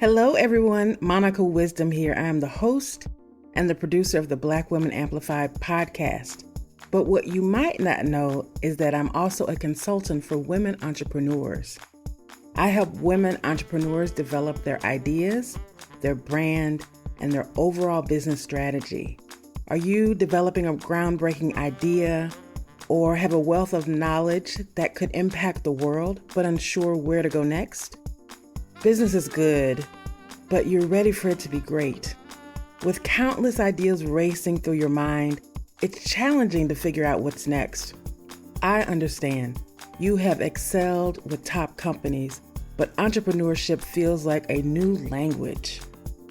Hello, everyone. Monica Wisdom here. I am the host and the producer of the Black Women Amplified podcast. But what you might not know is that I'm also a consultant for women entrepreneurs. I help women entrepreneurs develop their ideas, their brand, and their overall business strategy. Are you developing a groundbreaking idea or have a wealth of knowledge that could impact the world but unsure where to go next? Business is good, but you're ready for it to be great. With countless ideas racing through your mind, it's challenging to figure out what's next. I understand. You have excelled with top companies, but entrepreneurship feels like a new language.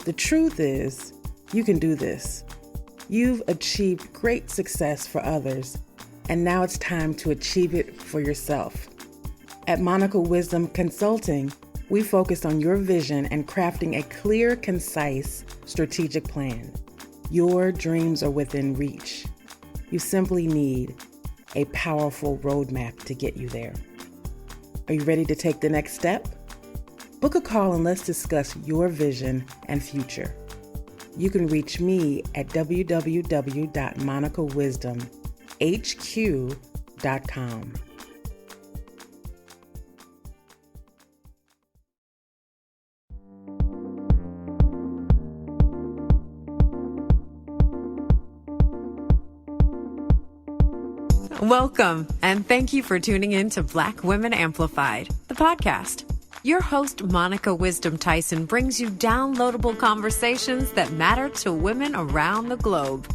The truth is, you can do this. You've achieved great success for others, and now it's time to achieve it for yourself. At Monica Wisdom Consulting, we focus on your vision and crafting a clear, concise, strategic plan. Your dreams are within reach. You simply need a powerful roadmap to get you there. Are you ready to take the next step? Book a call and let's discuss your vision and future. You can reach me at www.monicawisdomhq.com. Welcome, and thank you for tuning in to Black Women Amplified, the podcast. Your host, Monica Wisdom Tyson, brings you downloadable conversations that matter to women around the globe.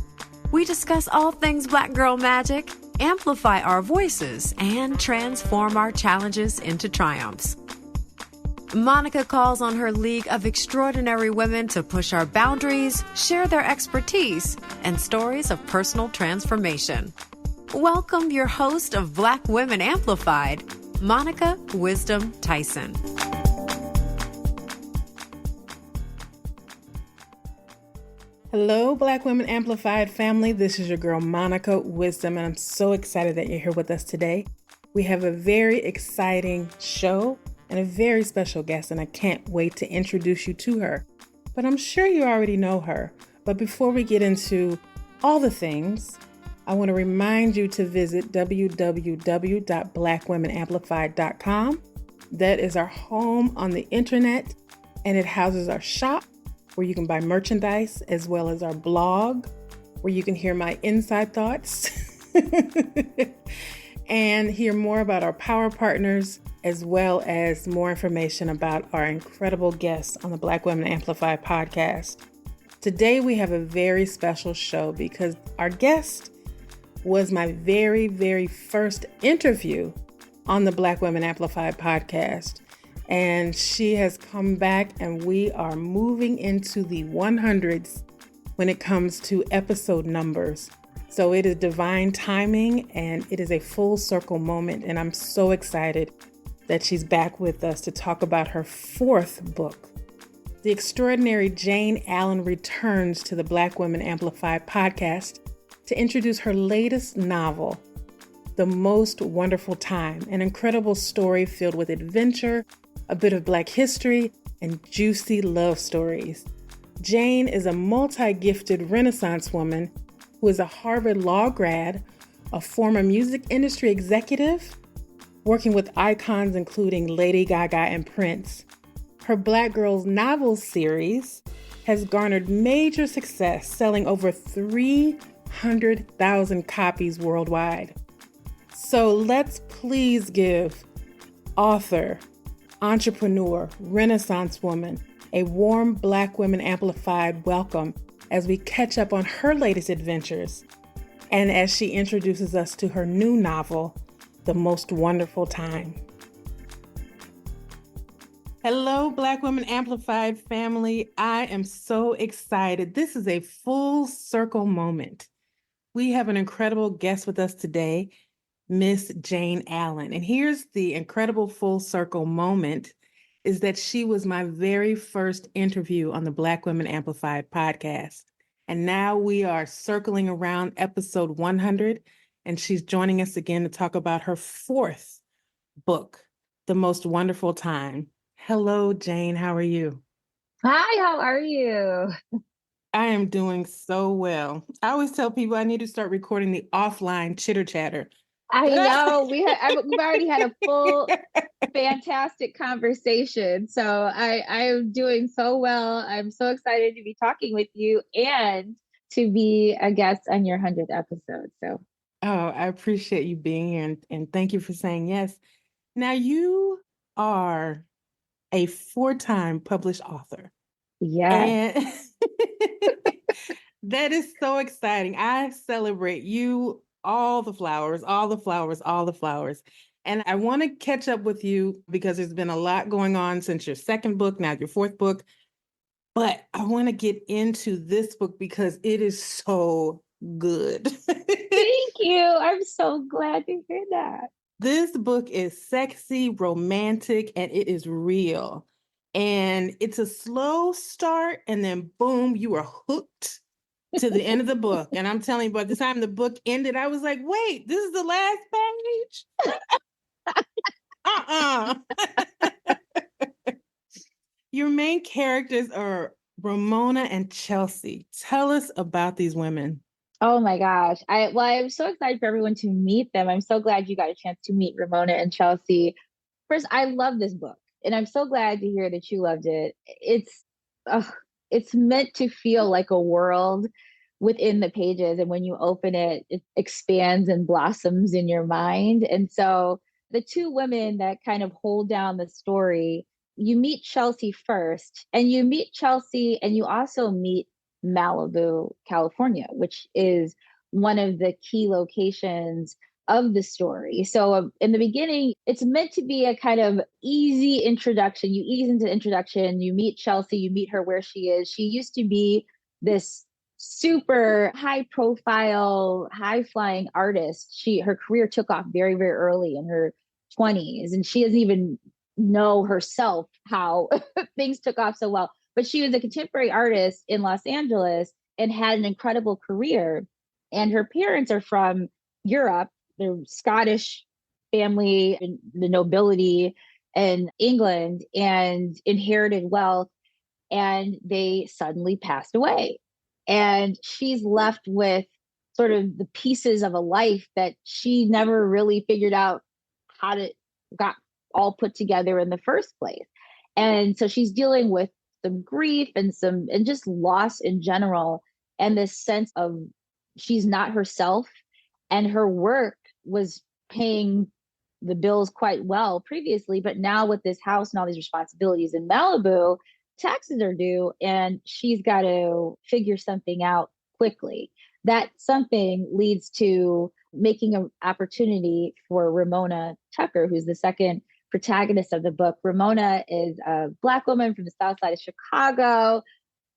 We discuss all things Black girl magic, amplify our voices, and transform our challenges into triumphs. Monica calls on her league of extraordinary women to push our boundaries, share their expertise, and stories of personal transformation. Welcome your host of Black Women Amplified, Monica Wisdom Tyson. Hello, Black Women Amplified family. This is your girl, Monica Wisdom, and I'm so excited that you're here with us today. We have a very exciting show and a very special guest, and I can't wait to introduce you to her. But I'm sure you already know her. But before we get into all the things, I want to remind you to visit www.blackwomenamplified.com. That is our home on the internet, and it houses our shop where you can buy merchandise, as well as our blog where you can hear my inside thoughts and hear more about our power partners, as well as more information about our incredible guests on the Black Women Amplified podcast. Today we have a very special show because our guest was my very, very first interview on the Black Women Amplified podcast. And she has come back, and we are moving into the 100s when it comes to episode numbers. So it is divine timing, and it is a full circle moment. And I'm so excited that she's back with us to talk about her fourth book. The extraordinary Jayne Allen returns to the Black Women Amplified podcast to introduce her latest novel, The Most Wonderful Time, an incredible story filled with adventure, a bit of Black history, and juicy love stories. Jayne is a multi-gifted Renaissance woman who is a Harvard Law grad, a former music industry executive, working with icons including Lady Gaga and Prince. Her Black Girls novel series has garnered major success, selling over 300,000 copies worldwide. So let's please give author, entrepreneur, Renaissance woman, a warm Black Women Amplified welcome as we catch up on her latest adventures and as she introduces us to her new novel, The Most Wonderful Time. Hello, Black Women Amplified family. I am so excited. This is a full circle moment. We have an incredible guest with us today, Miss Jayne Allen. And here's the incredible full circle moment is that she was my very first interview on the Black Women Amplified podcast. And now we are circling around episode 100, and she's joining us again to talk about her fourth book, The Most Wonderful Time. Hello, Jayne. How are you? Hi, how are you? I am doing so well. I always tell people I need to start recording the offline chitter chatter. I But know we've already had a full fantastic conversation. So I'm doing so well. I'm so excited to be talking with you and to be a guest on your 100th episode. So oh, I appreciate you being here and thank you for saying yes. Now you are a four-time published author. yes. And that is so exciting. I celebrate you all the flowers, all the flowers, all the flowers. And I want to catch up with you because there's been a lot going on since your second book, now your fourth book. But I want to get into this book because it is so good. Thank you. I'm so glad to hear that. This book is sexy, romantic, and it is real. And it's a slow start, and then boom, you are hooked to the end of the book. And I'm telling you, by the time the book ended, I was like, wait, this is the last page? Uh-uh. Your main characters are Ramona and Chelsea. Tell us about these women. Oh my gosh. I'm so excited for everyone to meet them. I'm so glad you got a chance to meet Ramona and Chelsea. First, I love this book, and I'm so glad to hear that you loved it. Uh, it's meant to feel like a world within the pages, and when you open it, it expands and blossoms in your mind. And so, the two women that kind of hold down the story, you meet Chelsea first, and you also meet Malibu, California, which is one of the key locations of the story. So in the beginning, it's meant to be a kind of easy introduction. You ease into the introduction, you meet Chelsea, you meet her where she is. She used to be this super high profile, high flying artist. Her career took off very, very early in her 20s, and she doesn't even know herself how things took off so well. But she was a contemporary artist in Los Angeles and had an incredible career. And her parents are from Europe. They're Scottish family, and the nobility in England, and inherited wealth. And they suddenly passed away. And she's left with sort of the pieces of a life that she never really figured out how to got all put together in the first place. And so she's dealing with some grief and just loss in general, and this sense of she's not herself, and her work was paying the bills quite well previously, but now with this house and all these responsibilities in Malibu, taxes are due, and she's got to figure something out quickly. That something leads to making an opportunity for Ramona Tucker, who's the second protagonist of the book. Ramona is a Black woman from the South Side of Chicago,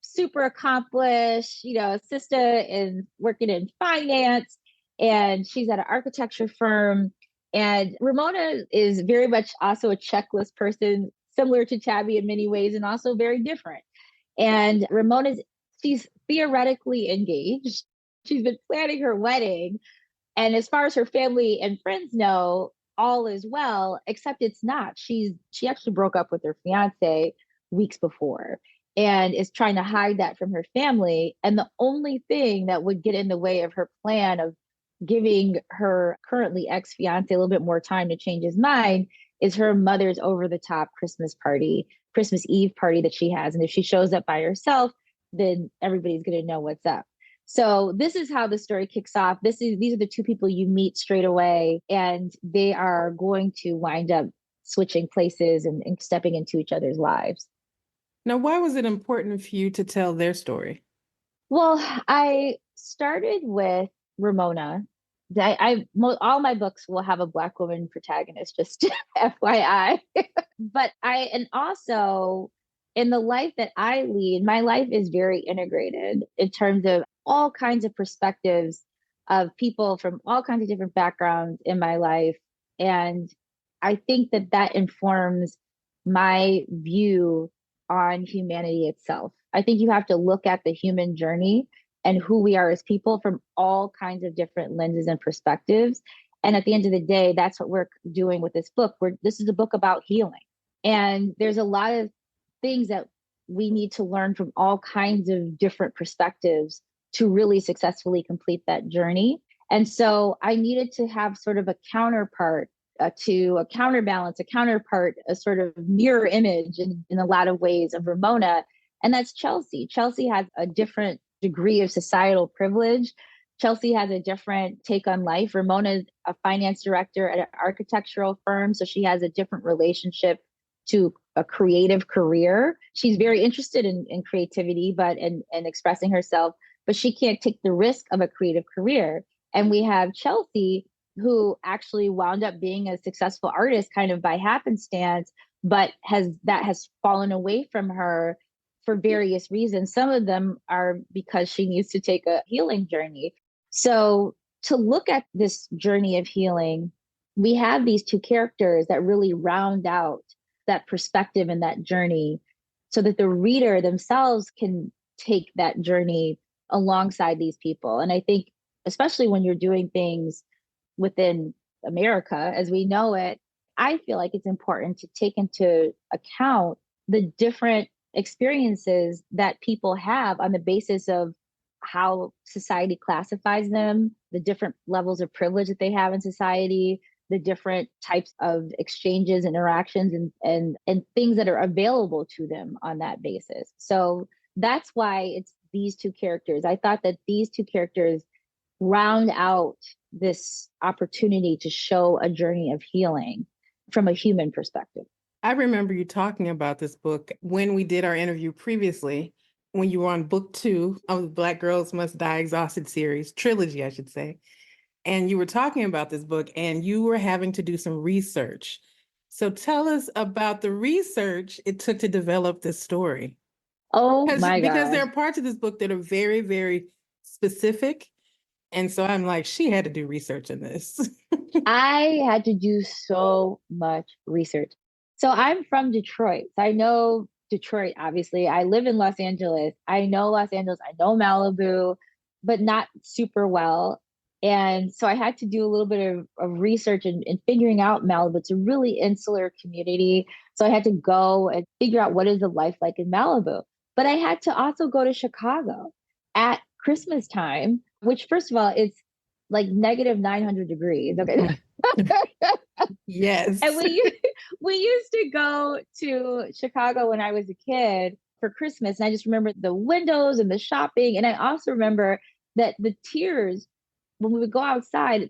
super accomplished, assistant and working in finance. And she's at an architecture firm. And Ramona is very much also a checklist person, similar to Tabby in many ways, and also very different. And she's theoretically engaged. She's been planning her wedding. And as far as her family and friends know, all is well, except it's not. She actually broke up with her fiance weeks before and is trying to hide that from her family. And the only thing that would get in the way of her plan of giving her currently ex fiance a little bit more time to change his mind is her mother's over the top Christmas Eve party that she has. And if she shows up by herself, then everybody's going to know what's up. So this is how the story kicks off. These are the two people you meet straight away, and they are going to wind up switching places and stepping into each other's lives. Now, why was it important for you to tell their story? Well, I started with Ramona. All my books will have a Black woman protagonist, just FYI. And also in the life that I lead, my life is very integrated in terms of all kinds of perspectives of people from all kinds of different backgrounds in my life. And I think that informs my view on humanity itself. I think you have to look at the human journey and who we are as people from all kinds of different lenses and perspectives. And at the end of the day, that's what we're doing with this book. This is a book about healing. And there's a lot of things that we need to learn from all kinds of different perspectives to really successfully complete that journey. And so I needed to have sort of a counterpart to a counterbalance, a counterpart, a sort of mirror image in a lot of ways of Ramona. And that's Chelsea. Chelsea has a different degree of societal privilege. Chelsea has a different take on life. Ramona is a finance director at an architectural firm, so she has a different relationship to a creative career. She's very interested in creativity, but and expressing herself, but she can't take the risk of a creative career. And we have Chelsea, who actually wound up being a successful artist kind of by happenstance, but has fallen away from her for various reasons. Some of them are because she needs to take a healing journey. So to look at this journey of healing, we have these two characters that really round out that perspective and that journey so that the reader themselves can take that journey alongside these people. And I think, especially when you're doing things within America as we know it, I feel like it's important to take into account the different experiences that people have on the basis of how society classifies them, the different levels of privilege that they have in society, the different types of exchanges, interactions, and things that are available to them on that basis. So that's why it's these two characters. I thought that these two characters round out this opportunity to show a journey of healing from a human perspective. I remember you talking about this book when we did our interview previously, when you were on book 2 of the Black Girls Must Die Exhausted series, trilogy, I should say. And you were talking about this book and you were having to do some research. So tell us about the research it took to develop this story. Oh my Because God. there are parts of this book that are very, very specific. And so I'm like, she had to do research in this. I had to do so much research. So I'm from Detroit. So I know Detroit, obviously. I live in Los Angeles. I know Los Angeles. I know Malibu, but not super well. And so I had to do a little bit of research and figuring out Malibu. It's a really insular community. So I had to go and figure out what is the life like in Malibu. But I had to also go to Chicago at Christmas time, which, first of all, it's like negative 900 degrees. Okay. Yes. And we used to go to Chicago when I was a kid for Christmas. And I just remember the windows and the shopping. And I also remember that the tears, when we would go outside,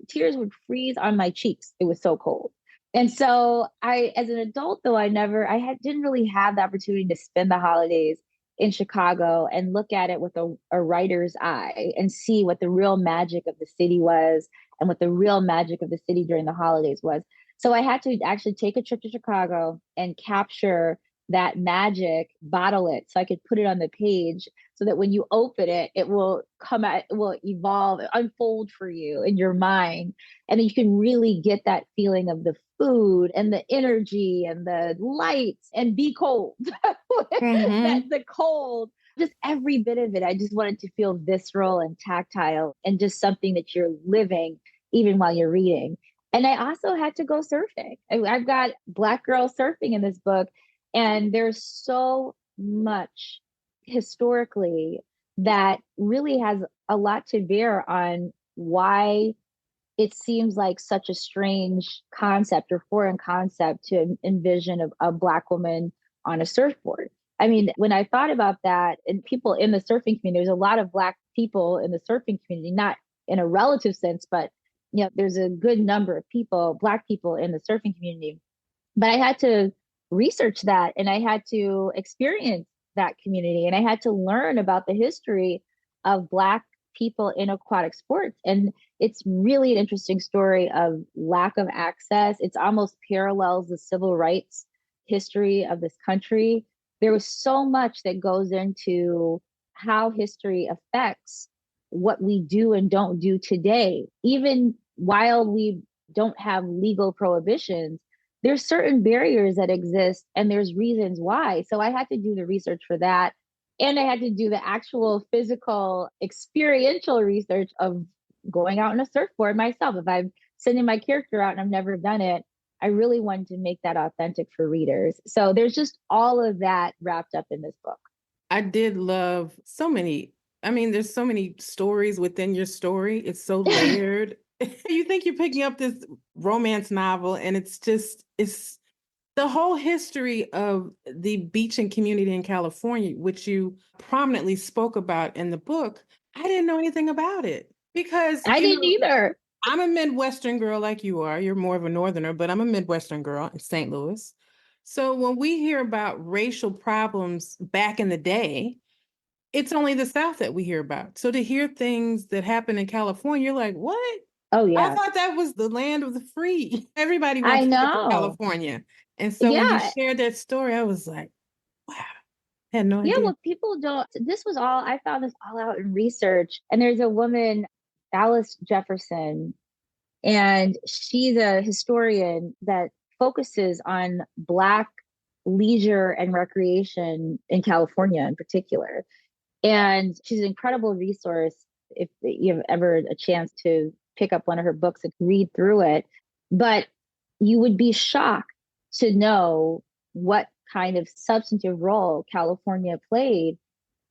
tears would freeze on my cheeks. It was so cold. And so as an adult, though, didn't really have the opportunity to spend the holidays in Chicago and look at it with a writer's eye and see what the real magic of the city was and what the real magic of the city during the holidays was. So I had to actually take a trip to Chicago and capture that magic, bottle it so I could put it on the page so that when you open it, it will come out, it will evolve, unfold for you in your mind. And then you can really get that feeling of the food and the energy and the lights and be cold. That the cold, just every bit of it. I just wanted to feel visceral and tactile and just something that you're living even while you're reading. And I also had to go surfing. I've got Black girls surfing in this book. And there's so much historically that really has a lot to bear on why it seems like such a strange concept or foreign concept to envision a Black woman on a surfboard. I mean, when I thought about that, and people in the surfing community, there's a lot of Black people in the surfing community, not in a relative sense, but there's a good number of people, Black people in the surfing community. But I had to research that and I had to experience that community and I had to learn about the history of Black people in aquatic sports. And it's really an interesting story of lack of access. It's almost parallels the civil rights history of this country. There was so much that goes into how history affects what we do and don't do today. Even while we don't have legal prohibitions, there's certain barriers that exist and there's reasons why. So I had to do the research for that. And I had to do the actual physical experiential research of going out on a surfboard myself. If I'm sending my character out and I've never done it, I really wanted to make that authentic for readers. So there's just all of that wrapped up in this book. I did love so many. I mean, there's so many stories within your story. It's so layered. You think you're picking up this romance novel, and it's the whole history of the beaching community in California, which you prominently spoke about in the book. I didn't know anything about it because, I didn't either. I'm a Midwestern girl like you are. You're more of a Northerner, but I'm a Midwestern girl in St. Louis. So when we hear about racial problems back in the day, it's only the South that we hear about. So to hear things that happen in California, you're like, what? Oh, I yeah. thought that was the land of the free. Everybody I wants to get to know. California. And so when you Yeah. shared that story, I was like, wow, I had no Yeah. idea. Well, people don't, this was all, I found this all out in research. And there's a woman, Alice Jefferson, and she's a historian that focuses on Black leisure and recreation in California in particular. And she's an incredible resource if you have ever a chance to pick up one of her books and read through it. But you would be shocked to know what kind of substantive role California played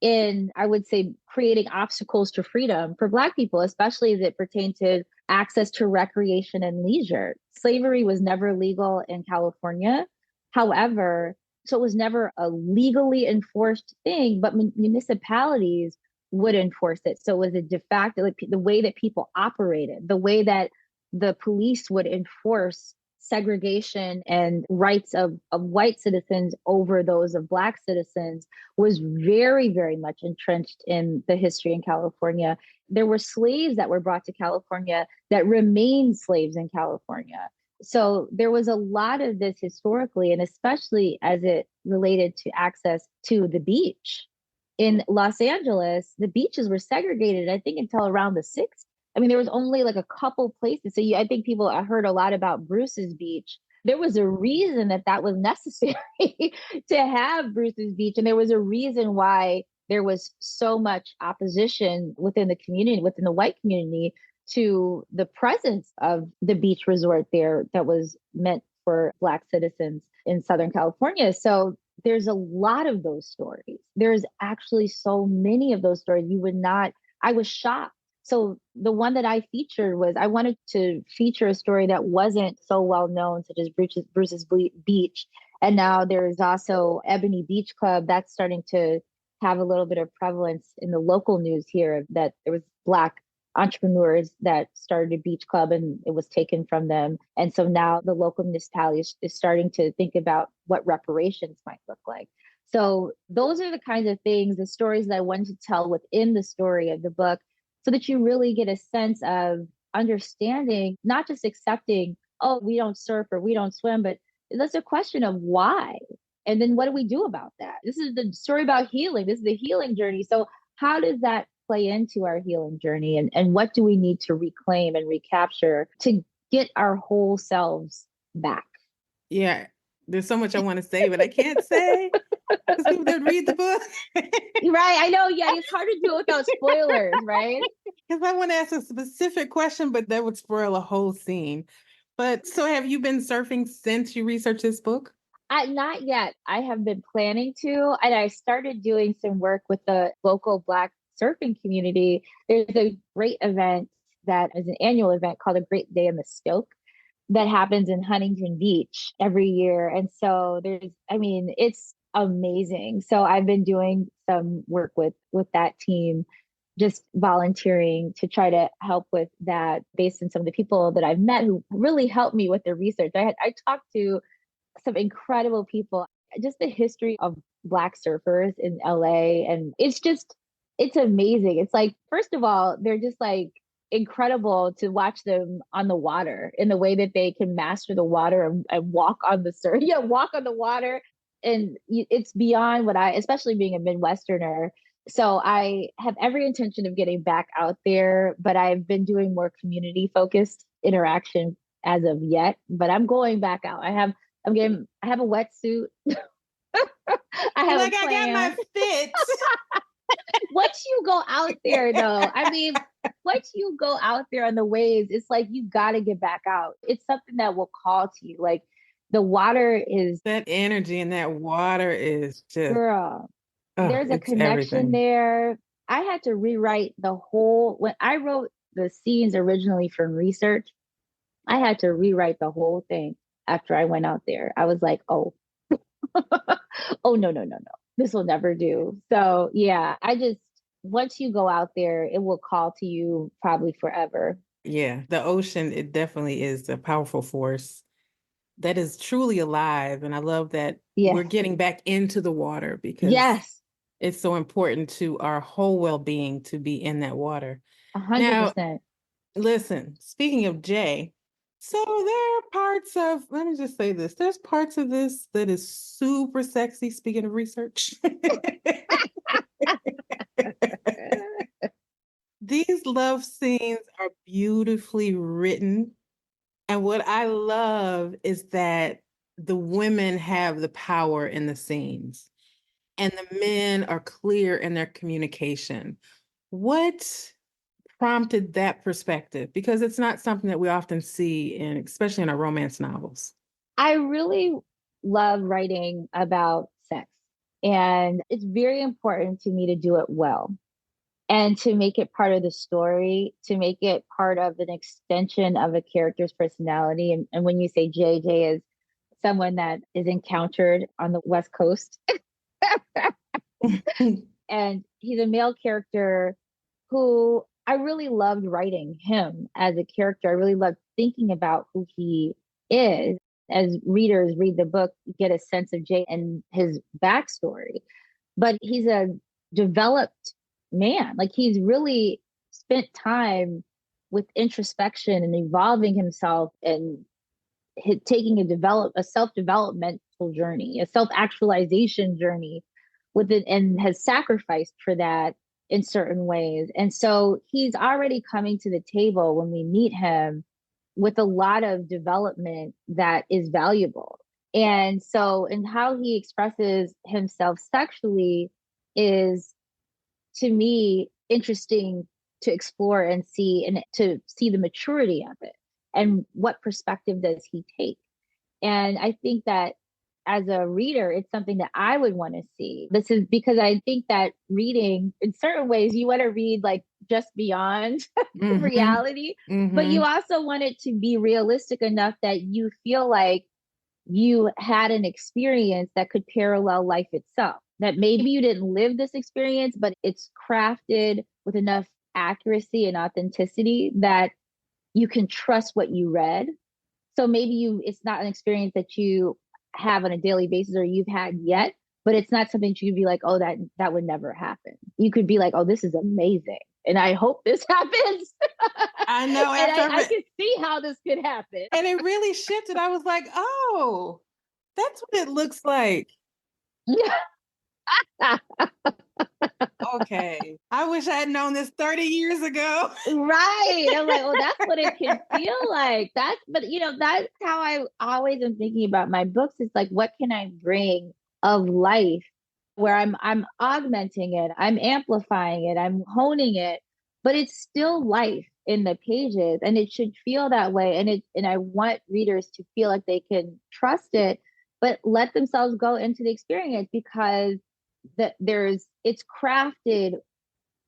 in, I would say, creating obstacles to freedom for Black people, especially as it pertained to access to recreation and leisure. Slavery was never legal in California. However, so it was never a legally enforced thing, but municipalities would enforce it. So it was a de facto, like the way that people operated, the way that the police would enforce segregation and rights of white citizens over those of Black citizens was very, very much entrenched in the history in California. There were slaves that were brought to California that remained slaves in California. So there was a lot of this historically, and especially as it related to access to the beach. In Los Angeles, the beaches were segregated, I think, until around the 60s. I mean, there was only like a couple places. So I think I heard a lot about Bruce's Beach. There was a reason that that was necessary to have Bruce's Beach. And there was a reason why there was so much opposition within the community, within the white community, to the presence of the beach resort there that was meant for Black citizens in Southern California. So there's a lot of those stories. There's actually so many of those stories. I was shocked. So the one that I featured was, I wanted to feature a story that wasn't so well known, such as Bruce's Beach. And now there's also Ebony Beach Club that's starting to have a little bit of prevalence in the local news here, that there was Black entrepreneurs that started a beach club and it was taken from them. And so now the local municipality is starting to think about what reparations might look like. So those are the kinds of things, the stories that I wanted to tell within the story of the book, so that you really get a sense of understanding, not just accepting, oh, we don't surf or we don't swim, but that's a question of why. And then what do we do about that? This is the story about healing. This is the healing journey. So how does that play into our healing journey? And what do we need to reclaim and recapture to get our whole selves back? Yeah, there's so much I want to say, but I can't say because people don't read the book. Right. I know. Yeah. It's hard to do it without spoilers, right? Because I want to ask a specific question, but that would spoil a whole scene. But so have you been surfing since you researched this book? Not yet. I have been planning to, and I started doing some work with the local Black surfing community. There's a great event that is an annual event called a Great Day in the Stoke that happens in Huntington Beach every year. And so it's amazing. So I've been doing some work with that team, just volunteering to try to help with that based on some of the people that I've met who really helped me with their research. I talked to some incredible people, just the history of Black surfers in LA. And it's amazing. It's like, first of all, they're just like incredible to watch them on the water in the way that they can master the water and walk on the surf. Yeah, walk on the water. And it's beyond especially being a Midwesterner. So I have every intention of getting back out there, but I've been doing more community focused interaction as of yet, but I'm going back out. I have a wetsuit. I have like a plan. I got my fit. Once you go out there, though, I mean, once you go out there on the waves, it's like you got to get back out. It's something that will call to you. Like the water is, That energy in that water is just, girl, oh, there's a it's connection everything. there. I had to rewrite the whole, when I wrote the scenes originally from research, I had to rewrite the whole thing after I went out there. I was like, oh, oh, no, no, no, no. This will never do. So, yeah, once you go out there, it will call to you probably forever. Yeah, the ocean, it definitely is a powerful force that is truly alive. And I love that we're Yes. getting back into the water because Yes. it's so important to our whole well-being to be in that water. Now, 100%. listen, speaking of Jay, so there are parts of, let me just say this, there's parts of this that is super sexy, speaking of research. These love scenes are beautifully written. And what I love is that the women have the power in the scenes and the men are clear in their communication. What prompted that perspective? Because it's not something that we often see in, especially in our romance novels. I really love writing about sex, and it's very important to me to do it well and to make it part of the story, to make it part of an extension of a character's personality. And when you say JJ is someone that is encountered on the West Coast, and he's a male character who I really loved writing him as a character. I really loved thinking about who he is. As readers read the book, you get a sense of Jay and his backstory. But he's a developed man. Like he's really spent time with introspection and evolving himself and taking a self-developmental journey, a self-actualization journey with it, and has sacrificed for that in certain ways. And so he's already coming to the table when we meet him with a lot of development that is valuable. And so, and how he expresses himself sexually is, to me, interesting to explore and see, and to see the maturity of it and what perspective does he take. And I think that as a reader, it's something that I would want to see. This is because I think that reading, in certain ways, you want to read like just beyond Mm-hmm. reality, but you Mm-hmm. also want it to be realistic enough that you feel like you had an experience that could parallel life itself. That maybe you didn't live this experience, but it's crafted with enough accuracy and authenticity that you can trust what you read. So maybe it's not an experience that you have on a daily basis or you've had yet, but it's not something that you could be like, oh, that would never happen. You could be like, oh, this is amazing. And I hope this happens. I know And after I can see how this could happen. and it really shifted. I was like, oh, that's what it looks like. Okay. I wish I had known this 30 years ago. Right. I'm like, oh, that's what it can feel like. But that's how I always am thinking about my books. It's like, what can I bring of life where I'm augmenting it, I'm amplifying it, I'm honing it, but it's still life in the pages, and it should feel that way. And I want readers to feel like they can trust it, but let themselves go into the experience because it's crafted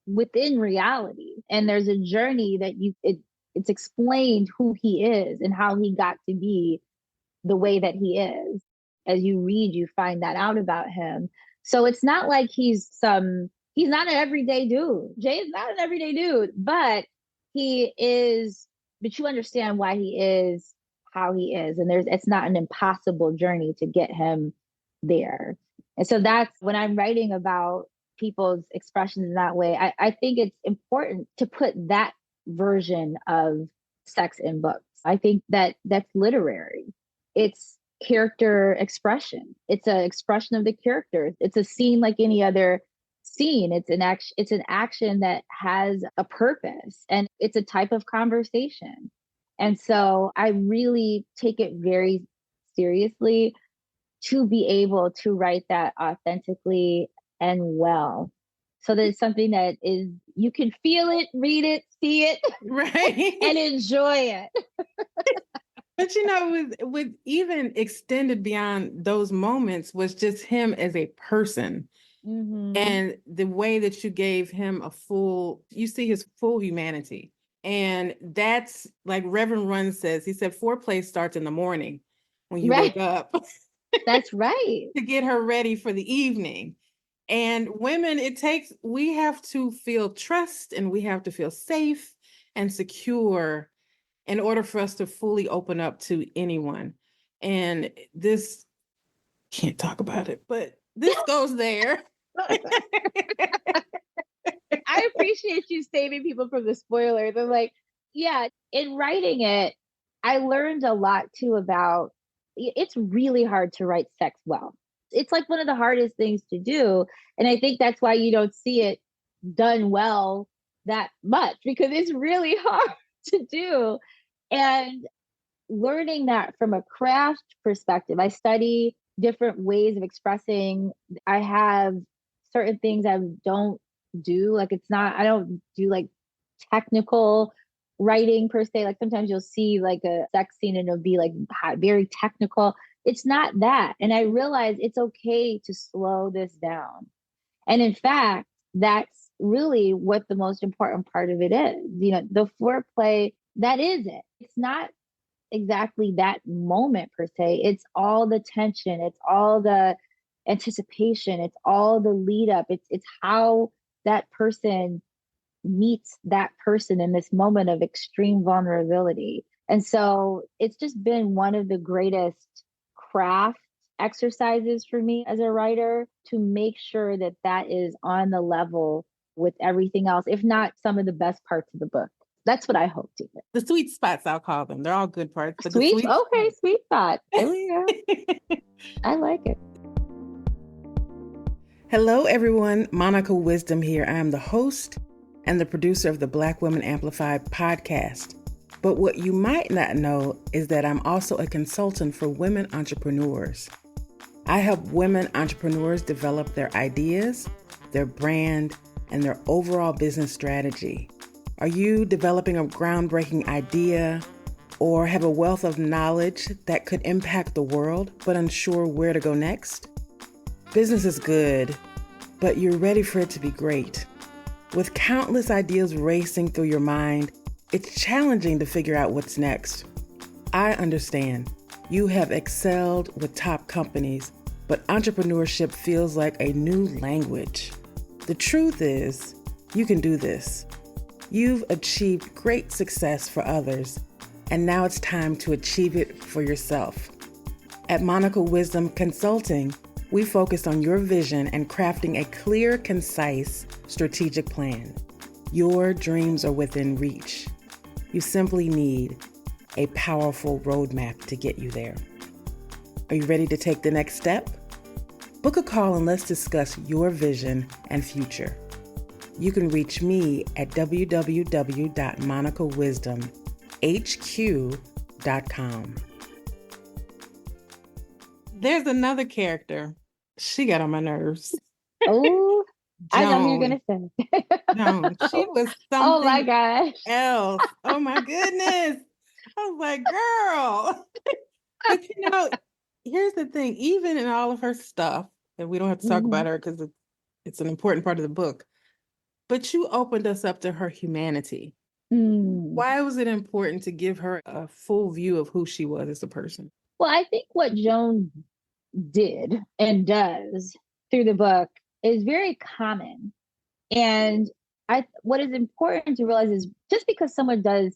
within reality, and there's a journey that it's explained who he is and how he got to be the way that he is. As you read, you find that out about him. So it's not like he's not an everyday dude. Jay is not an everyday dude, but he is, but you understand why he is how he is. And it's not an impossible journey to get him there. And so that's when I'm writing about people's expressions in that way. I think it's important to put that version of sex in books. I think that that's literary. It's character expression. It's an expression of the characters. It's a scene like any other scene. It's an action that has a purpose, and it's a type of conversation. And so I really take it very seriously to be able to write that authentically and well. So that it's something that is you can feel it, read it, see it, Right. and enjoy it. But with even extended beyond those moments was just him as a person. And the way that you gave him you see his full humanity. And that's like Reverend Run says, he said, foreplay starts in the morning when you Right. wake up That's right. to get her ready for the evening. And women, we have to feel trust and we have to feel safe and secure in order for us to fully open up to anyone. And this, can't talk about it, but this goes there. I appreciate you saving people from the spoilers. I'm like, yeah, in writing it, I learned a lot too about it's really hard to write sex well. It's like one of the hardest things to do. And I think that's why you don't see it done well that much because it's really hard to do. And learning that from a craft perspective, I study different ways of expressing. I have certain things I don't do. Like I don't do like technical writing per se. Like sometimes you'll see like a sex scene and it'll be like very technical. It's not that. And I realize it's okay to slow this down. And in fact, that's really what the most important part of it is. The foreplay, that is it. It's not exactly that moment per se. It's all the tension, it's all the anticipation, it's all the lead up. It's how that person meets that person in this moment of extreme vulnerability. And so it's just been one of the greatest craft exercises for me as a writer to make sure that that is on the level with everything else, if not some of the best parts of the book. That's what I hope to hear. The sweet spots, I'll call them. They're all good parts. But Sweet spot. There we go. I like it. Hello, everyone. Monica Wisdom here. I am the host and the producer of the Black Women Amplified podcast. But what you might not know is that I'm also a consultant for women entrepreneurs. I help women entrepreneurs develop their ideas, their brand, and their overall business strategy. Are you developing a groundbreaking idea or have a wealth of knowledge that could impact the world but unsure where to go next? Business is good, but you're ready for it to be great. With countless ideas racing through your mind, it's challenging to figure out what's next. I understand. You have excelled with top companies, but entrepreneurship feels like a new language. The truth is, you can do this. You've achieved great success for others, and now it's time to achieve it for yourself. At Monica Wisdom Consulting, we focus on your vision and crafting a clear, concise, strategic plan. Your dreams are within reach. You simply need a powerful roadmap to get you there. Are you ready to take the next step? Book a call and let's discuss your vision and future. You can reach me at www.monicawisdomhq.com. There's another character. She got on my nerves. Oh, I know who you're going to say. No, she was something oh my gosh. else. Oh my goodness. I was like, girl. But here's the thing. Even in all of her stuff, and we don't have to talk about her because it's an important part of the book, but you opened us up to her humanity. Why was it important to give her a full view of who she was as a person? Well, I think what Joan did and does through the book is very common. And what is important to realize is just because someone does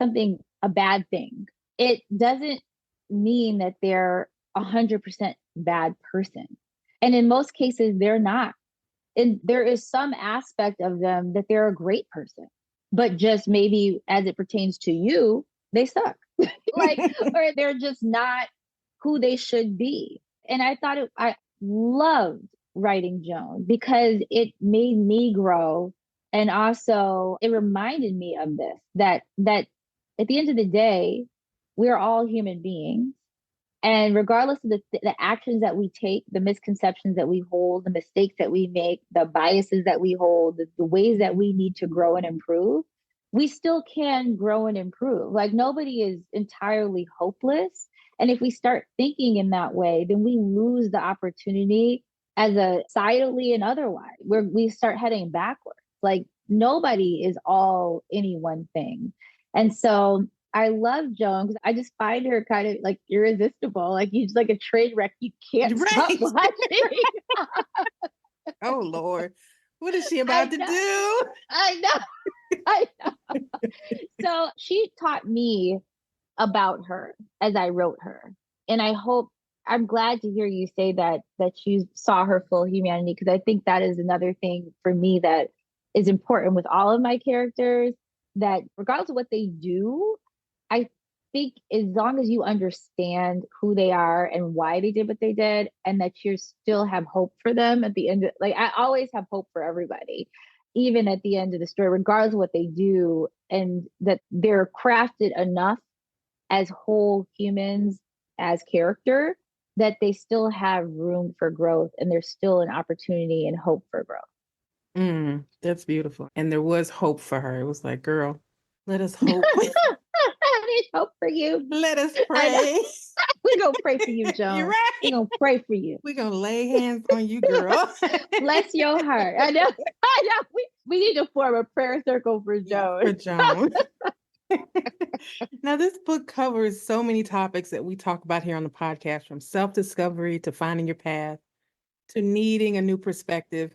something, a bad thing, it doesn't mean that they're 100% bad person. And in most cases, they're not. And there is some aspect of them that they're a great person, but just maybe as it pertains to you, they suck. Or they're just not who they should be. And I loved writing Joan because it made me grow. And also it reminded me of this, that at the end of the day, we're all human beings. And regardless of the actions that we take, the misconceptions that we hold, the mistakes that we make, the biases that we hold, the ways that we need to grow and improve, we still can grow and improve. Like nobody is entirely hopeless. And if we start thinking in that way, then we lose the opportunity as a societally and otherwise, where we start heading backwards. Like nobody is all any one thing. And so I love Joan because I just find her kind of like irresistible. Like you just like a train wreck. You can't stop Right. watching. Oh Lord. What is she I about to know. do? I know. I know. So she taught me about her as I wrote her. And I'm glad to hear you say that you saw her full humanity, because I think that is another thing for me that is important with all of my characters, that regardless of what they do, I think as long as you understand who they are and why they did what they did, and that you still have hope for them at the end, like I always have hope for everybody, even at the end of the story, regardless of what they do, and that they're crafted enough as whole humans, as character, that they still have room for growth and there's still an opportunity and hope for growth. That's beautiful. And there was hope for her. It was like, girl, let us hope. I need hope for you. Let us I know. pray. We're going to pray for you, You're Joan. right. We're going to pray for you. We're going to lay hands on you, girl. Bless your heart. I know. I know. We need to form a prayer circle for Joan. For Joan. Now, this book covers so many topics that we talk about here on the podcast, from self-discovery to finding your path to needing a new perspective.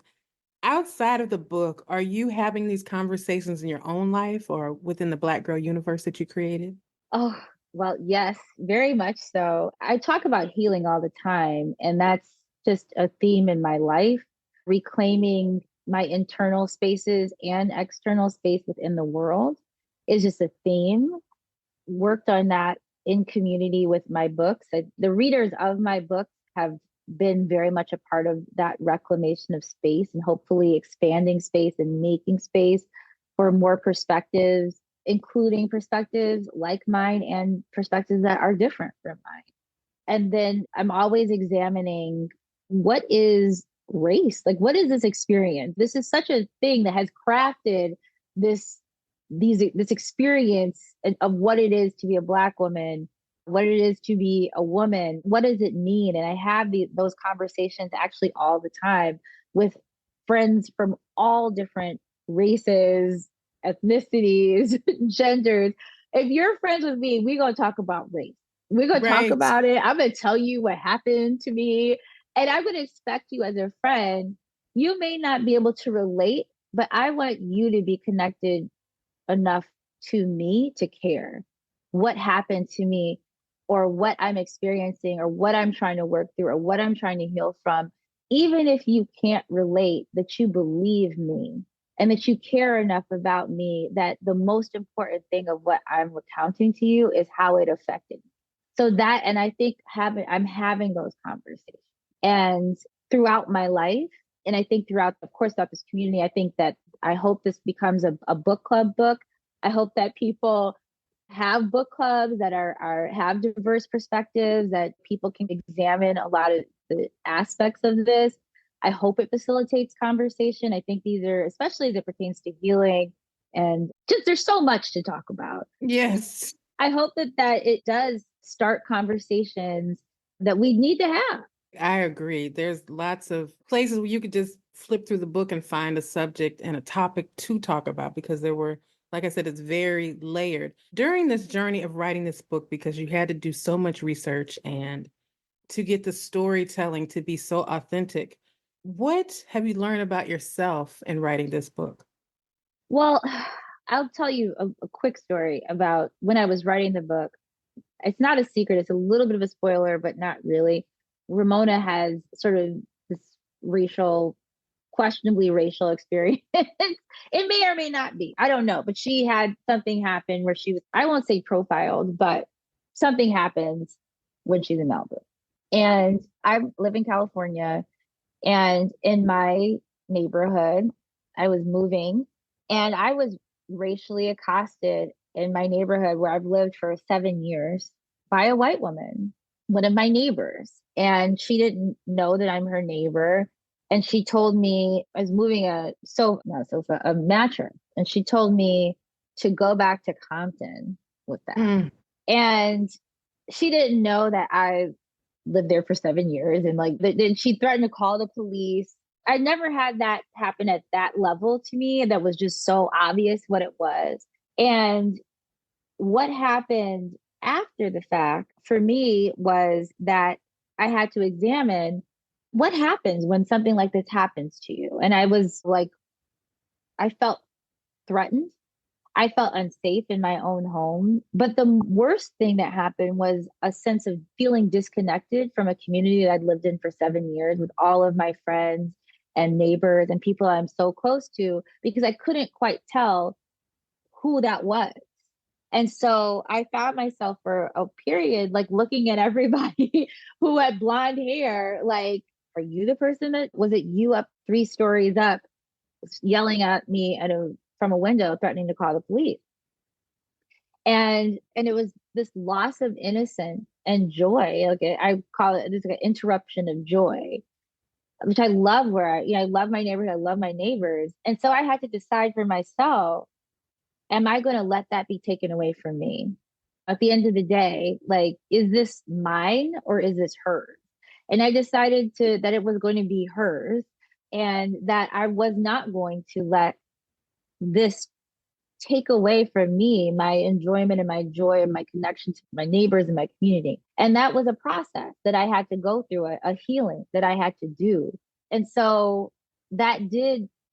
Outside of the book, are you having these conversations in your own life or within the Black Girl universe that you created? Oh, well, yes, very much so. I talk about healing all the time, and that's just a theme in my life, reclaiming my internal spaces and external space within the world is just a theme. Worked on that in community with my books. The readers of my books have been very much a part of that reclamation of space, and hopefully expanding space and making space for more perspectives, including perspectives like mine and perspectives that are different from mine. And then I'm always examining, what is race? Like, what is this experience? This is such a thing that has crafted this experience of what it is to be a Black woman, what it is to be a woman. What does it mean? And I have those conversations actually all the time with friends from all different races, ethnicities, genders. If you're friends with me, we're going to talk about race. We're going to talk about it. I'm going to tell you what happened to me. And I'm going to expect you as a friend. You may not be able to relate, but I want you to be connected enough to me to care what happened to me, or what I'm experiencing, or what I'm trying to work through, or what I'm trying to heal from. Even if you can't relate, that you believe me and that you care enough about me, that the most important thing of what I'm recounting to you is how it affected me. So that, and I think I'm having those conversations, and throughout my life, and I think throughout, of course, throughout this community, I hope this becomes a book club book. I hope that people have book clubs that have diverse perspectives, that people can examine a lot of the aspects of this. I hope it facilitates conversation. I think these are, especially as it pertains to healing, and just there's so much to talk about. Yes. I hope that it does start conversations that we need to have. I agree. There's lots of places where you could just flip through the book and find a subject and a topic to talk about, because there were, like I said, it's very layered. During this journey of writing this book, because you had to do so much research and to get the storytelling to be so authentic, what have you learned about yourself in writing this book? Well, I'll tell you a quick story about when I was writing the book. It's not a secret. It's a little bit of a spoiler, but not really. Ramona has sort of this questionably racial experience. It may or may not be. I don't know. But she had something happen where she was, I won't say profiled, but something happens when she's in Melbourne. And I live in California, and in my neighborhood, I was moving, and I was racially accosted in my neighborhood where I've lived for 7 years by a white woman. one of my neighbors, and she didn't know that I'm her neighbor. And she told me I was moving not sofa, a mattress, and she told me to go back to Compton with that. Mm. And she didn't know that I lived there for 7 years, and like then she threatened to call the police. I never had that happen at that level to me. That was just so obvious what it was. And what happened after the fact for me was that I had to examine what happens when something like this happens to you. And I was like, I felt threatened. I felt unsafe in my own home. But the worst thing that happened was a sense of feeling disconnected from a community that I'd lived in for 7 years with all of my friends and neighbors and people I'm so close to, because I couldn't quite tell who that was. And so I found myself for a period like looking at everybody who had blonde hair, like, are you the person that was it you up 3 stories up yelling at me from a window threatening to call the police? And it was this loss of innocence and joy. Like I call it this like an interruption of joy, which I love where I love my neighborhood, I love my neighbors. And so I had to decide for myself, am I going to let that be taken away from me? At the end of the day, like, is this mine or is this hers? And I decided that it was going to be hers, and that I was not going to let this take away from me my enjoyment and my joy and my connection to my neighbors and my community. And that was a process that I had to go through, a healing that I had to do. And so I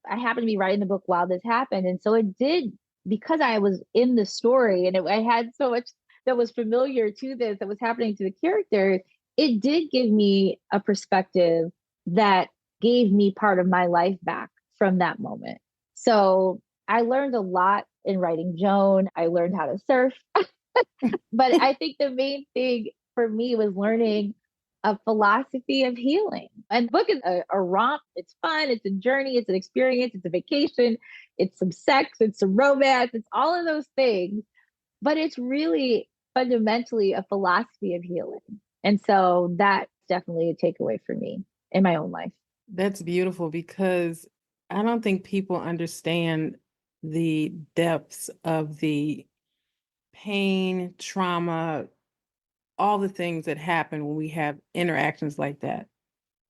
happened to be writing the book while this happened. And so it did, because I was in the story and I had so much that was familiar to this that was happening to the characters, it did give me a perspective that gave me part of my life back from that moment. So I learned a lot in writing Joan. I learned how to surf. But I think the main thing for me was learning a philosophy of healing. And the book is a romp. It's fun. It's a journey. It's an experience. It's a vacation. It's some sex. It's some romance. It's all of those things. But it's really fundamentally a philosophy of healing. And so that's definitely a takeaway for me in my own life. That's beautiful, because I don't think people understand the depths of the pain, trauma, all the things that happen when we have interactions like that.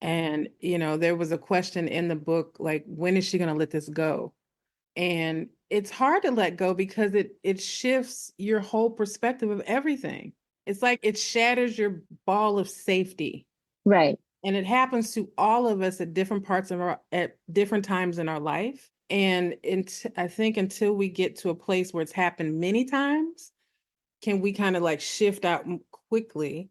And, there was a question in the book, like, when is she going to let this go? And it's hard to let go because it shifts your whole perspective of everything. It's like it shatters your ball of safety. Right. And it happens to all of us at different at different times in our life. And I think until we get to a place where it's happened many times, can we kind of like shift out quickly.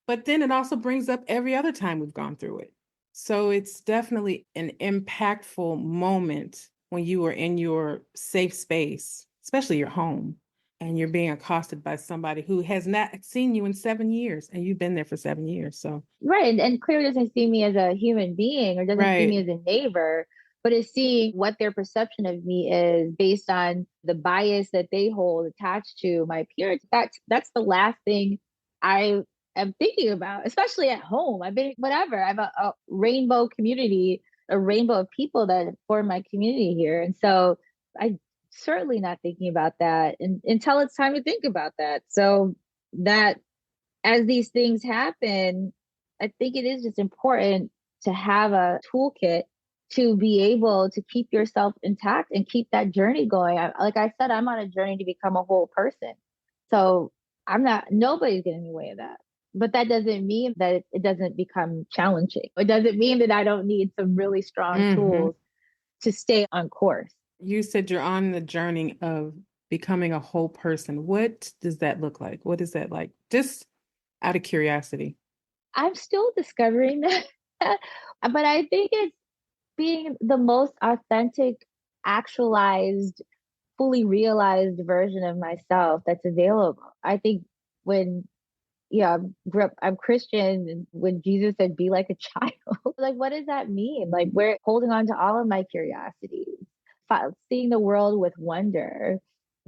But then it also brings up every other time we've gone through it. So it's definitely an impactful moment when you are in your safe space, especially your home, and you're being accosted by somebody who has not seen you in 7 years, and you've been there for 7 years. So right. And clearly doesn't see me as a human being or doesn't see me as a neighbor, but is seeing what their perception of me is based on the bias that they hold attached to my appearance. That's the last thing I am thinking about, especially at home. I've been whatever. I have a rainbow community, a rainbow of people that form my community here. And so I certainly not thinking about that until it's time to think about that. So that as these things happen, I think it is just important to have a toolkit to be able to keep yourself intact and keep that journey going. Like I said, I'm on a journey to become a whole person. So nobody's getting in the way of that. But that doesn't mean that it doesn't become challenging. It doesn't mean that I don't need some really strong tools to stay on course. You said you're on the journey of becoming a whole person. What does that look like? What is that like? Just out of curiosity. I'm still discovering that. But I think it's being the most authentic, actualized, fully realized version of myself that's available. I think when I grew up, I'm Christian, and when Jesus said, be like a child, like, what does that mean? Like, we're holding on to all of my curiosities, seeing the world with wonder,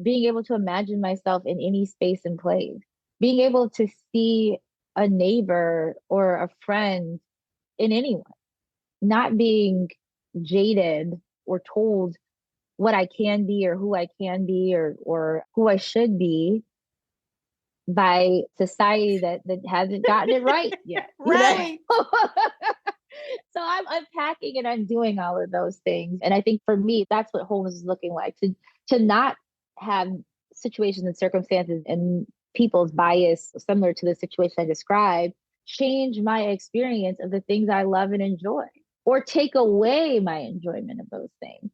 being able to imagine myself in any space and place, being able to see a neighbor or a friend in anyone, not being jaded or told what I can be or who I can be or who I should be by society that hasn't gotten it right yet, you know? Right. So I'm unpacking and undoing all of those things. And I think for me, that's what wholeness is looking like, to not have situations and circumstances and people's bias similar to the situation I described change my experience of the things I love and enjoy or take away my enjoyment of those things.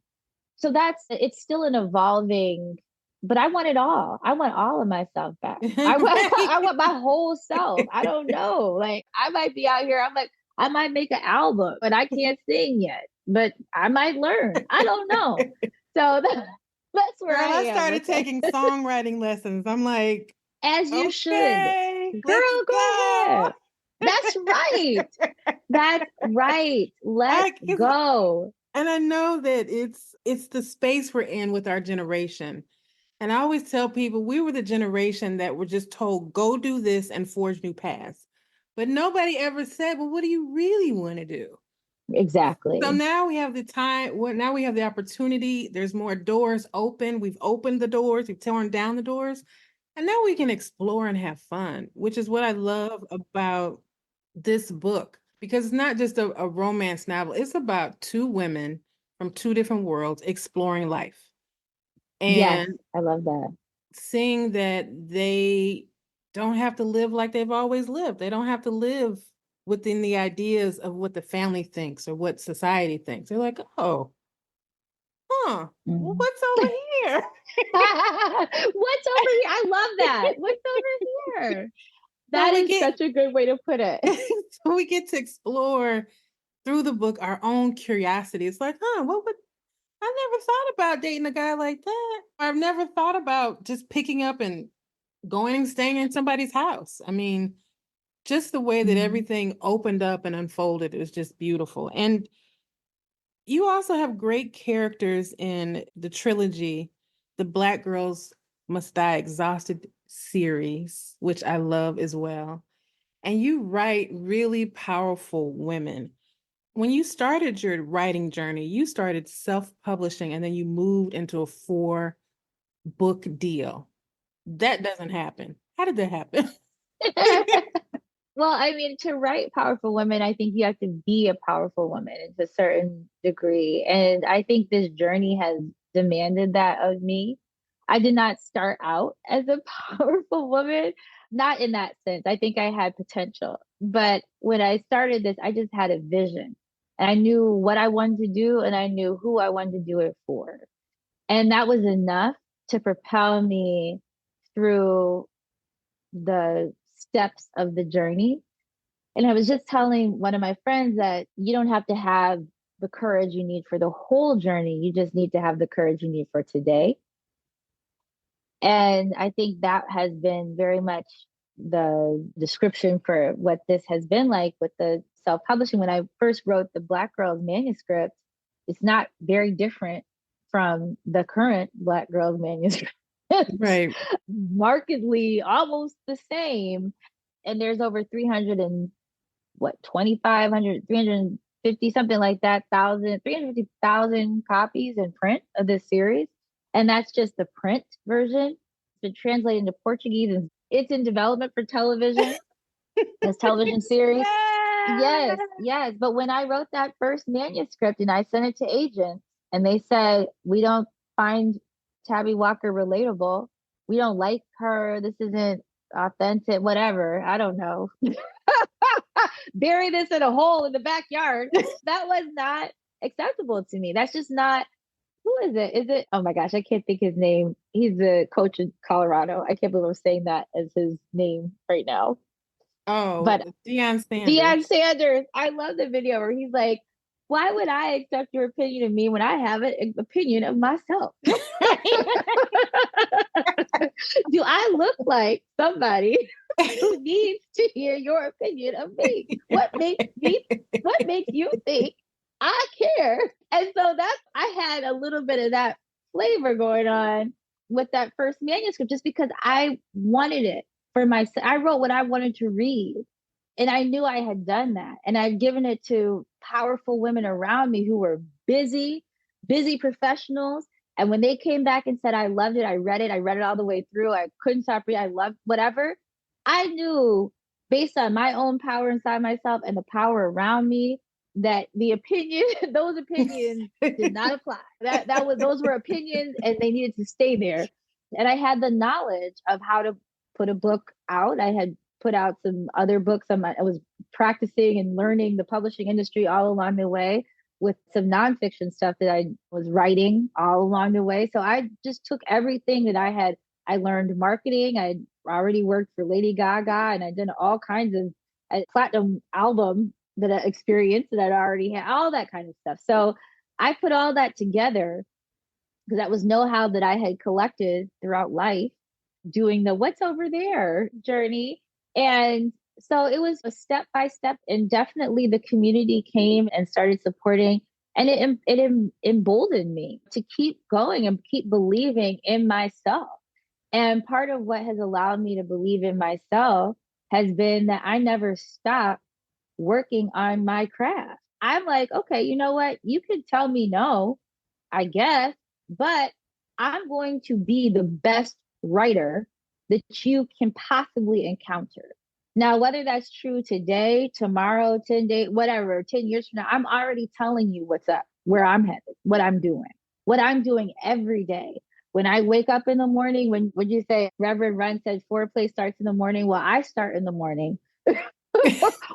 So it's still an evolving, but I want it all. I want all of myself back. I want Right. I want my whole self. I don't know. Like I might be out here, I'm like, I might make an album, but I can't sing yet. But I might learn. I don't know. So that's where Girl, I I am started with it. taking songwriting lessons. I'm like, As you should. okay, let's Girl, go go. ahead. That's right. That's right. Let's 'Cause go. and I know that it's the space we're in with our generation. And I always tell people we were the generation that were just told, go do this and forge new paths. But nobody ever said, well, what do you really want to do? So Exactly. now we have the time, well, now we have the opportunity. There's more doors open. We've opened the doors, we've torn down the doors, and now we can explore and have fun, which is what I love about this book. Because it's not just a romance novel, it's about two women from two different worlds exploring life Yes, and I love that. seeing that they don't have to live like they've always lived. They don't have to live within the ideas of what the family thinks or what society thinks. They're like, oh, huh, well, Mm. what's over here? What's over here? I love that. What's over here? So That we is get such a good way to put it. so we get to explore through the book our own curiosity. It's like, huh, what would I never thought about dating a guy like that. I've never thought about just picking up and going and staying in somebody's house. I mean, just the way that Mm. everything opened up and unfolded is just beautiful. And you also have great characters in the trilogy, the Black Girls Must Die Exhausted series, which I love as well. And you write really powerful women. When you started your writing journey, you started self-publishing and then you moved into a 4-book deal. That doesn't happen. How did that happen? Well, I mean, to write powerful women, I think you have to be a powerful woman to a certain degree. And I think this journey has demanded that of me. I did not start out as a powerful woman, not in that sense. I think I had potential. But when I started this, I just had a vision. And I knew what I wanted to do and I knew who I wanted to do it for. And that was enough to propel me through the steps of the journey. And I was just telling one of my friends that you don't have to have the courage you need for the whole journey. You just need to have the courage you need for today. And I think that has been very much the description for what this has been like with the self publishing. When I first wrote the Black Girls manuscript, it's not very different from the current Black Girls manuscript. It's Right. markedly almost the same. And there's over 300 and what, 2,500, 350, something like that, 350,000 copies in print of this series. And that's just the print version. It's been translated into Portuguese and it's in development for television, this television series. Yes, yes. But when I wrote that first manuscript and I sent it to agents and they said, we don't find Tabby Walker relatable. We don't like her. This isn't authentic, whatever. I don't know. Bury this in a hole in the backyard. That was not acceptable to me. That's just not. Who is it? Is it? Oh my gosh, I can't think his name. He's the coach in Colorado. I can't believe I'm saying that as his name right now. Oh, But Deion Sanders. Deion Sanders, I love the video where he's like, "Why would I accept your opinion of me when I have an opinion of myself? Do I look like somebody who needs to hear your opinion of me? What makes me? What makes you think I care?" And so that's I had a little bit of that flavor going on with that first manuscript, just because I wanted it for myself. I wrote what I wanted to read. And I knew I had done that. And I'd given it to powerful women around me who were busy, busy professionals. And when they came back and said, I loved it, I read it all the way through. I couldn't stop reading. I loved whatever. I knew based on my own power inside myself and the power around me that the opinion, those opinions did not apply. Those were opinions and they needed to stay there. And I had the knowledge of how to put a book out. I had put out some other books. I was practicing and learning the publishing industry all along the way with some nonfiction stuff that I was writing all along the way. So I just took everything that I learned marketing. I already worked for Lady Gaga and I did all kinds of a platinum album that I experienced that I'd already had, all that kind of stuff. So I put all that together because that was know-how that I had collected throughout life doing the what's over there journey. And so it was a step by step, and definitely the community came and started supporting, and it emboldened me to keep going and keep believing in myself. And part of what has allowed me to believe in myself has been that I never stopped working on my craft. I'm like, okay, you know what? You could tell me no, I guess, but I'm going to be the best writer that you can possibly encounter. Now, whether that's true today, tomorrow, 10 days, whatever, 10 years from now, I'm already telling you what's up, where I'm headed, what I'm doing every day. When I wake up in the morning, when would you say Reverend Run said foreplay starts in the morning? Well, I start in the morning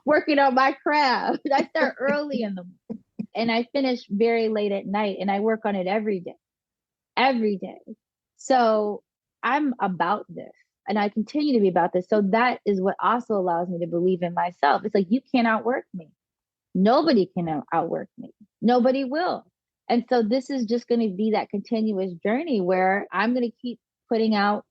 working on my craft. I start early in the morning and I finish very late at night and I work on it every day, every day. So I'm about this and I continue to be about this. So that is what also allows me to believe in myself. It's like, you can't outwork me. Nobody can outwork me. Nobody will. And so this is just going to be that continuous journey where I'm going to keep putting out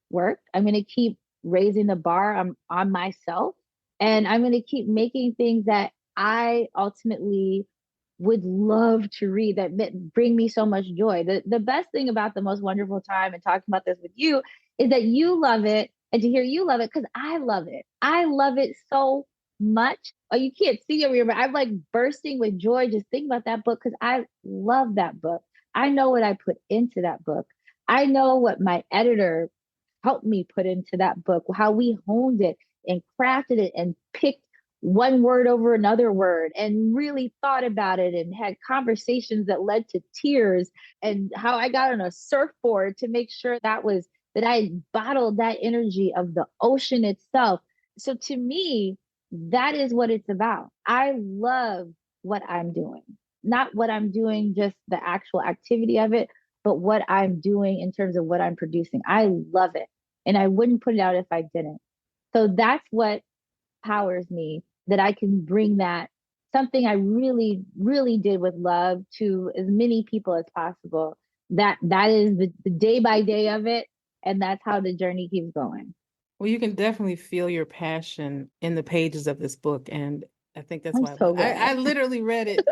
work. I'm going to keep raising the bar on myself. And I'm going to keep making things that I ultimately would love to read that bring me so much joy. The best thing about the most wonderful time and talking about this with you is that you love it and to hear you love it because I love it. I love it so much. Oh, you can't see over here, but I'm like bursting with joy just thinking about that book because I love that book. I know what I put into that book. I know what my editor helped me put into that book, how we honed it and crafted it and picked one word over another word and really thought about it and had conversations that led to tears, and how I got on a surfboard to make sure that I bottled that energy of the ocean itself. So to me, that is what it's about. I love what I'm doing, not what I'm doing, just the actual activity of it, but what I'm doing in terms of what I'm producing. I love it. And I wouldn't put it out if I didn't. So that's what powers me, that I can bring that something I really, really did with love to as many people as possible. That is the day by day of it. And that's how the journey keeps going. Well, you can definitely feel your passion in the pages of this book. And I think that's I'm why so I glad. literally read it.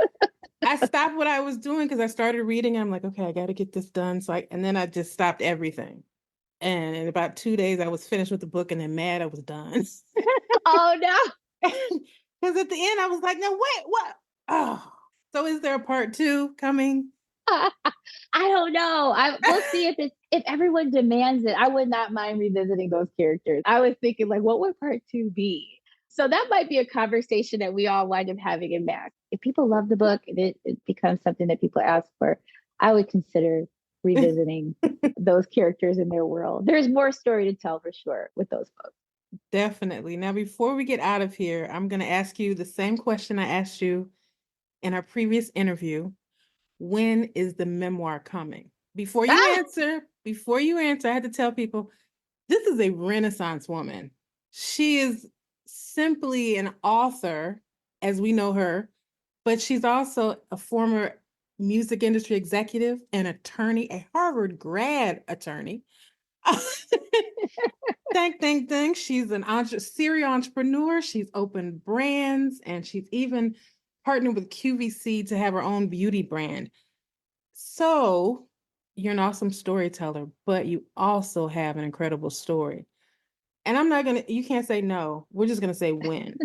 I stopped what I was doing because I started reading. I'm like, okay, I got to get this done. And then I just stopped everything. And in about 2 days, I was finished with the book and then mad I was done. Oh no. Because at the end, I was like, no, wait, what? Oh, so is there a part 2 coming? I don't know. We'll see if everyone demands it. I would not mind revisiting those characters. I was thinking like, what would part 2 be? So that might be a conversation that we all wind up having in Mac. If people love the book and it becomes something that people ask for, I would consider revisiting those characters in their world. There's more story to tell for sure with those books. Definitely. Now, before we get out of here, I'm going to ask you the same question I asked you in our previous interview. When is the memoir coming? Before you answer, I had to tell people, this is a Renaissance woman. She is simply an author, as we know her, but she's also a former music industry executive, an attorney, a Harvard grad attorney. Dang. She's an serial entrepreneur. She's opened brands and she's even partnered with QVC to have her own beauty brand. So you're an awesome storyteller, but you also have an incredible story. And I'm not gonna, you can't say no. We're just gonna say when.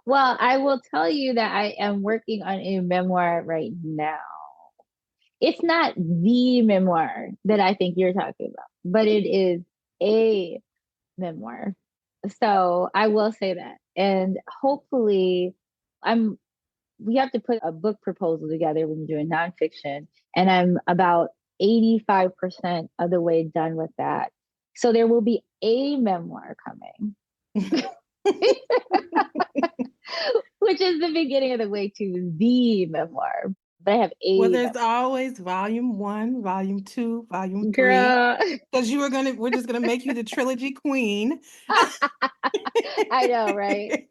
Well, I will tell you that I am working on a memoir right now. It's not the memoir that I think you're talking about, but it is a memoir. So I will say that. And hopefully I'm we have to put a book proposal together when you're doing nonfiction. And I'm about 85% of the way done with that. So there will be a memoir coming, which is the beginning of the way to the memoir. But I have Well, a there's always volume 1, volume 2, volume 3. girl. Because we're just gonna make you the trilogy queen. I know, right?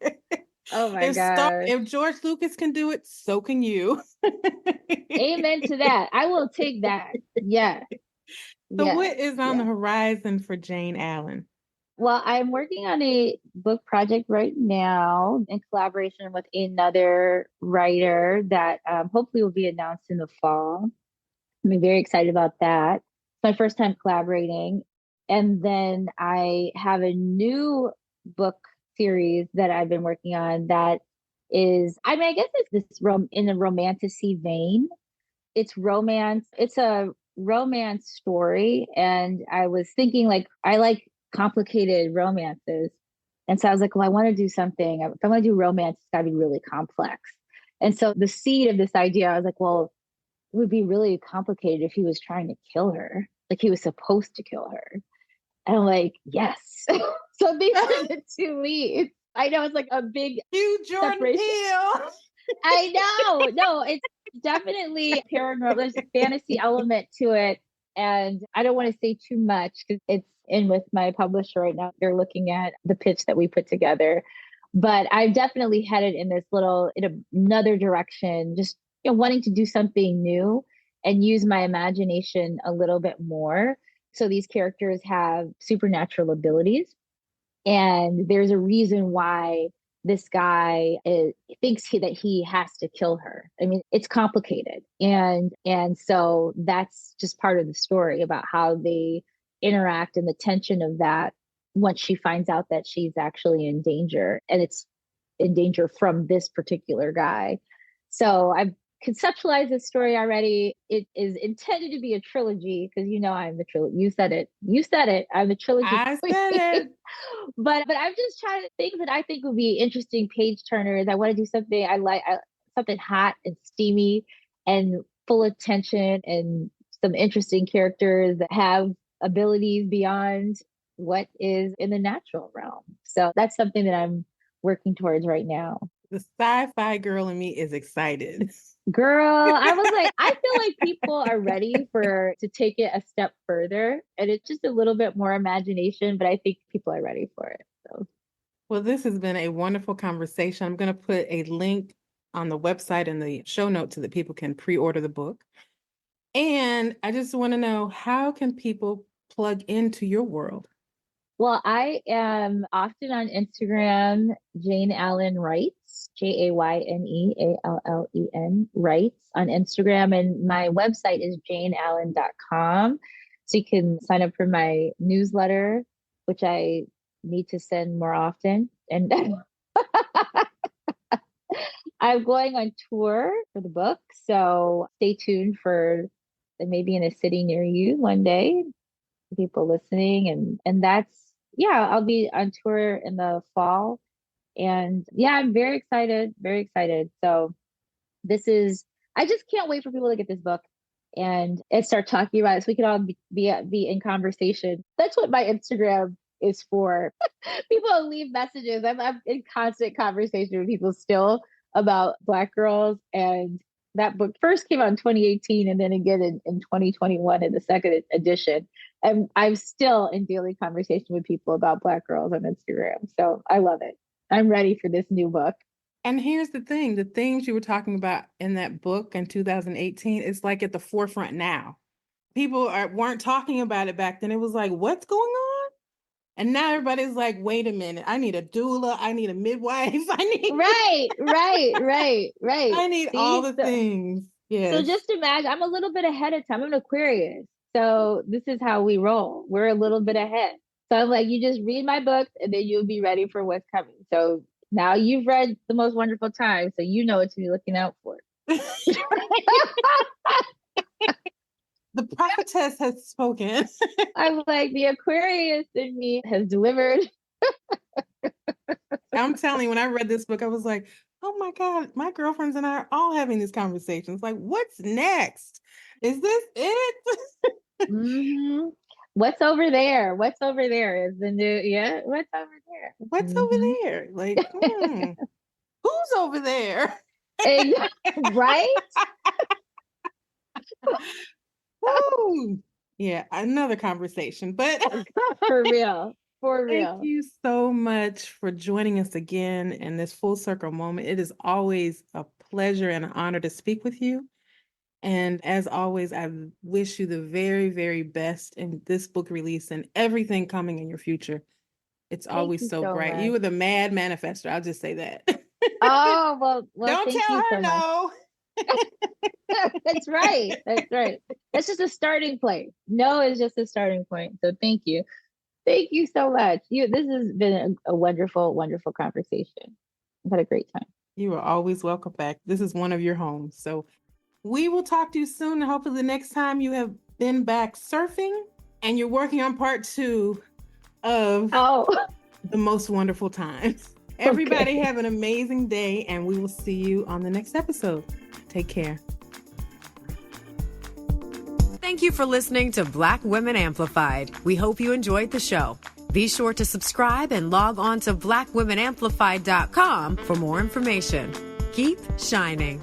Oh my gosh. If George Lucas can do it, so can you. Amen to that. I will take that. Yeah. So Yeah. what is on the Yeah. horizon for Jayne Allen? Well, I'm working on a book project right now in collaboration with another writer that hopefully will be announced in the fall. I'm very excited about that. It's my first time collaborating. And then I have a new book series that I've been working on that is, I mean, I guess it's this in a romanticy vein. It's romance. It's a romance story. And I was thinking, like, I like complicated romances. And so I was like, well, I want to do something. If I want to do romance, it's got to be really complex. And so the seed of this idea, I was like, well, it would be really complicated if he was trying to kill her, like he was supposed to kill her. And I'm like, yes. So these are the two leads. I know it's like a big You, Jordan separation. Peele. I know. No, it's definitely paranormal. There's a fantasy element to it. And I don't want to say too much because it's in with my publisher right now. They're looking at the pitch that we put together. But I've definitely headed in this another direction, just wanting to do something new and use my imagination a little bit more. So these characters have supernatural abilities. And there's a reason why this guy thinks that he has to kill her. I mean, it's complicated, and so that's just part of the story about how they interact and the tension of that once she finds out that she's actually in danger, and it's in danger from this particular guy. So I've conceptualized this story already. It is intended to be a trilogy because I'm the trilogy. You said it. You said it. I'm the trilogy I queen. said it. But I'm just trying to think that I think would be interesting page turners. I want to do something something hot and steamy and full of tension and some interesting characters that have abilities beyond what is in the natural realm. So that's something that I'm working towards right now. The sci-fi girl in me is excited. Girl, I was like, I feel like people are ready to take it a step further. And it's just a little bit more imagination, but I think people are ready for it. So Well, this has been a wonderful conversation. I'm going to put a link on the website in the show notes so that people can pre-order the book. And I just want to know, how can people plug into your world? well, I am often on Instagram, Jayne Allen Writes, JayneAllen Writes on Instagram. And my website is jayneallen.com. So you can sign up for my newsletter, which I need to send more often. And I'm going on tour for the book. So stay tuned for maybe in a city near you one day, people listening. And that's, yeah, I'll be on tour in the fall. And yeah, I'm very excited, very excited. So I just can't wait for people to get this book and start talking about it so we can all be in conversation. That's what my Instagram is for. People leave messages. I'm in constant conversation with people still about Black girls. And that book first came out in 2018 and then again in 2021 in the second edition. And I'm still in daily conversation with people about Black girls on Instagram. So I love it. I'm ready for this new book. And here's the thing, the things you were talking about in that book in 2018, it's like at the forefront now. People weren't talking about it back then. It was like, what's going on? And now everybody's like, wait a minute, I need a doula, I need a midwife, Right. I need all the things. Yes. So just imagine, I'm a little bit ahead of time. I'm an Aquarius. So this is how we roll. We're a little bit ahead. So I'm like, you just read my book and then you'll be ready for what's coming. So now you've read The Most Wonderful Time, so you know what to be looking out for. The prophetess has spoken. I'm like, the Aquarius in me has delivered. I'm telling you, when I read this book, I was like, oh my God, my girlfriends and I are all having these conversations. Like, what's next? Is this it? Mm-hmm. What's over there? What's over there is the new, yeah, what's over there? What's over there? Like, who's over there? Right? Woo. Yeah, another conversation, but For real. For real. Thank you so much for joining us again in this full circle moment. It is always a pleasure and an honor to speak with you. And as always, I wish you the very, very best in this book release and everything coming in your future. It's always so bright. Much. You were the mad manifestor. I'll just say that. Oh, well, don't thank tell you her so no. That's right. That's right. That's just a starting point. No is just a starting point. So thank you. Thank you so much. This has been a wonderful, wonderful conversation. I've had a great time. You are always welcome back. This is one of your homes. So we will talk to you soon. And hopefully the next time you have been back surfing and you're working on part 2 of The Most Wonderful Times. Everybody have an amazing day, and we will see you on the next episode. Take care. Thank you for listening to Black Women Amplified. We hope you enjoyed the show. Be sure to subscribe and log on to blackwomenamplified.com for more information. Keep shining.